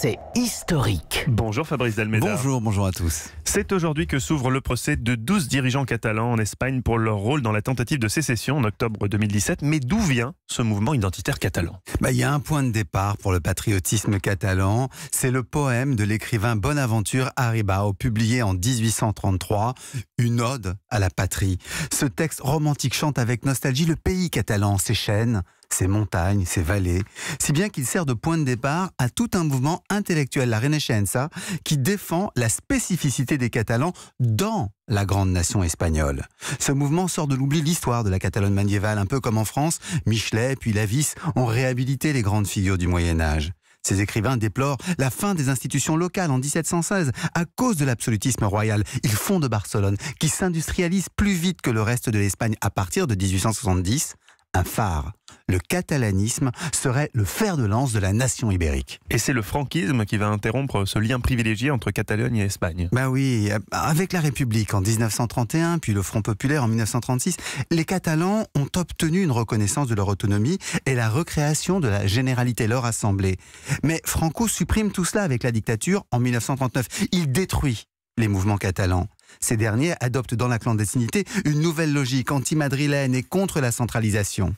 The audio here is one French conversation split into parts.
c'est historique. Bonjour Fabrice Delméda. Bonjour à tous. C'est aujourd'hui que s'ouvre le procès de 12 dirigeants catalans en Espagne pour leur rôle dans la tentative de sécession en octobre 2017. Mais d'où vient ce mouvement identitaire catalan ? Il y a un point de départ pour le patriotisme catalan. C'est le poème de l'écrivain Bonaventure Aribau, publié en 1833, une ode à la patrie. Ce texte romantique chante avec nostalgie le pays catalan, ses chênes, ses montagnes, ses vallées, si bien qu'il sert de point de départ à tout un mouvement intellectuel, la Renaixença, qui défend la spécificité des Catalans dans la grande nation espagnole. Ce mouvement sort de l'oubli l'histoire de la Catalogne médiévale, un peu comme en France, Michelet puis Lavis ont réhabilité les grandes figures du Moyen-Âge. Ces écrivains déplorent la fin des institutions locales en 1716 à cause de l'absolutisme royal. Ils font de Barcelone, qui s'industrialise plus vite que le reste de l'Espagne à partir de 1870, un phare. Le catalanisme serait le fer de lance de la nation ibérique. Et c'est le franquisme qui va interrompre ce lien privilégié entre Catalogne et Espagne. Oui, avec la République en 1931, puis le Front populaire en 1936, les Catalans ont obtenu une reconnaissance de leur autonomie et la recréation de la généralité leur assemblée. Mais Franco supprime tout cela avec la dictature en 1939. Il détruit les mouvements catalans. Ces derniers adoptent dans la clandestinité une nouvelle logique anti-madrilène et contre la centralisation.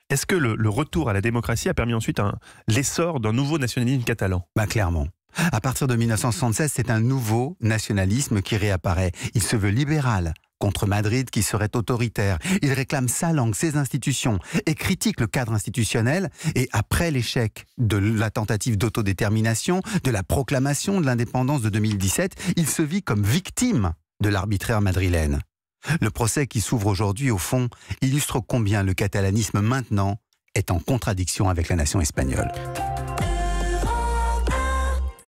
Est-ce que le retour à la démocratie a permis ensuite l'essor d'un nouveau nationalisme catalan ? Clairement. À partir de 1976, c'est un nouveau nationalisme qui réapparaît. Il se veut libéral, contre Madrid qui serait autoritaire. Il réclame sa langue, ses institutions et critique le cadre institutionnel. Et après l'échec de la tentative d'autodétermination, de la proclamation de l'indépendance de 2017, il se vit comme victime de l'arbitraire madrilène. Le procès qui s'ouvre aujourd'hui, au fond, illustre combien le catalanisme maintenant est en contradiction avec la nation espagnole.